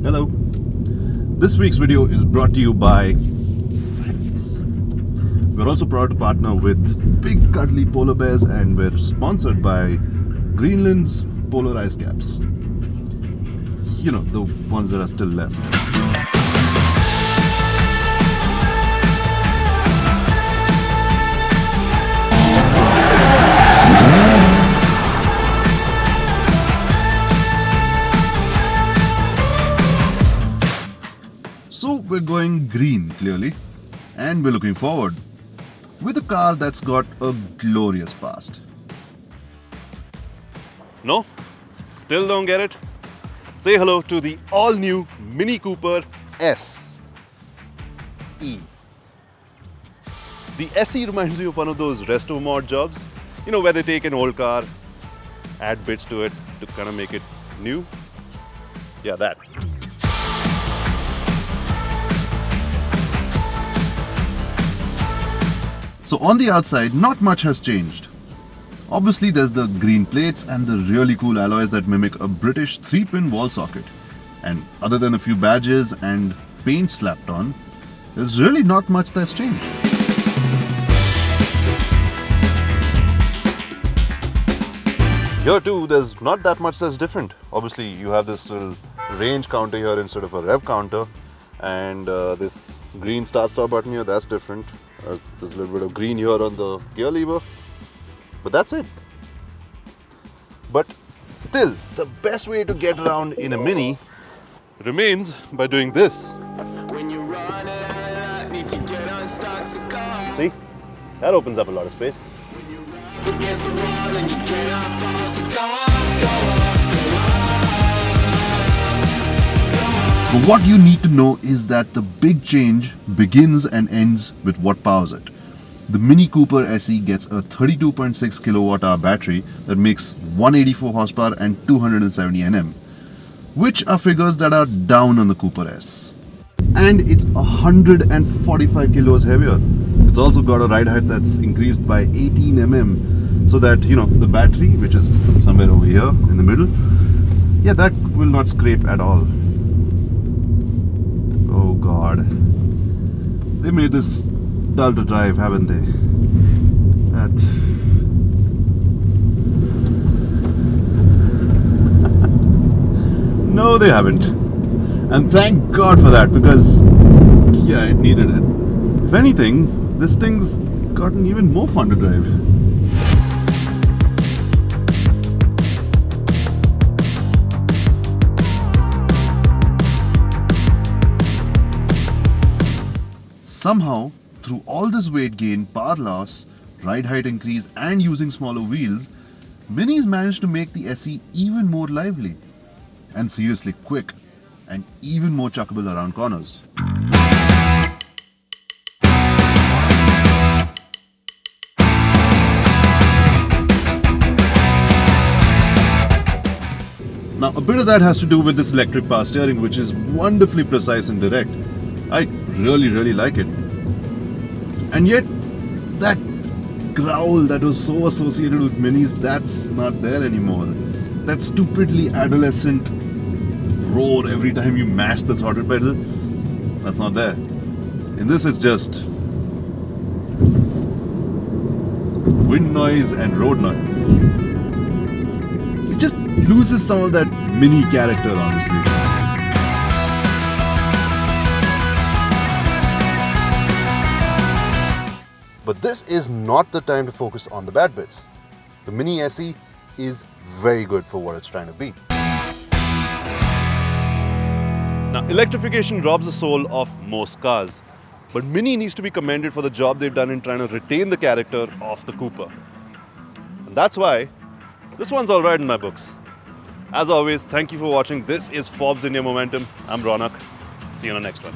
Hello. This week's video is brought to you by Science. We're also proud to partner with big cuddly polar bears, and we're sponsored by Greenland's polar ice caps. You know, the ones that are still left. So we're going green, clearly, and we're looking forward with a car that's got a glorious past. No? Still don't get it? Say hello to the all-new Mini Cooper SE. The SE reminds you of one of those resto mod jobs, you know, where they take an old car, add bits to it to kind of make it new. Yeah, that. So on the outside, not much has changed. Obviously, there's the green plates and the really cool alloys that mimic a British 3-pin wall socket. And other than a few badges and paint slapped on, there's really not much that's changed. Here too, there's not that much that's different. Obviously, you have this little range counter here instead of a rev counter. And this green start-stop button here, that's different. There's a little bit of green here on the gear lever. But that's it. But still, the best way to get around in a Mini remains by doing this. See? That opens up a lot of space. But what you need to know is that the big change begins and ends with what powers it. The Mini Cooper SE gets a 32.6 kilowatt-hour battery that makes 184 horsepower and 270 Nm, which are figures that are down on the Cooper S. And it's 145 kilos heavier. It's also got a ride height that's increased by 18 mm, so that, you know, the battery, which is somewhere over here in the middle, yeah, that will not scrape at all. Oh God. They made this dull to drive, haven't they? No, they haven't. And thank God for that, because yeah, it needed it. If anything, this thing's gotten even more fun to drive. Somehow, through all this weight gain, power loss, ride height increase and using smaller wheels, Minis managed to make the SE even more lively and seriously quick and even more chuckable around corners. Now, a bit of that has to do with this electric power steering, which is wonderfully precise and direct. I really like it. And yet, that growl that was so associated with Minis, that's not there anymore. That stupidly adolescent roar every time you mash the throttle pedal, that's not there. In this, it's just wind noise and road noise. It just loses some of that Mini character, honestly. But this is not the time to focus on the bad bits. The Mini SE is very good for what it's trying to be. Now, electrification robs the soul of most cars, but Mini needs to be commended for the job they've done in trying to retain the character of the Cooper. And that's why this one's all right in my books. As always, thank you for watching. This is Forbes India Momentum. I'm Ronak. See you on the next one.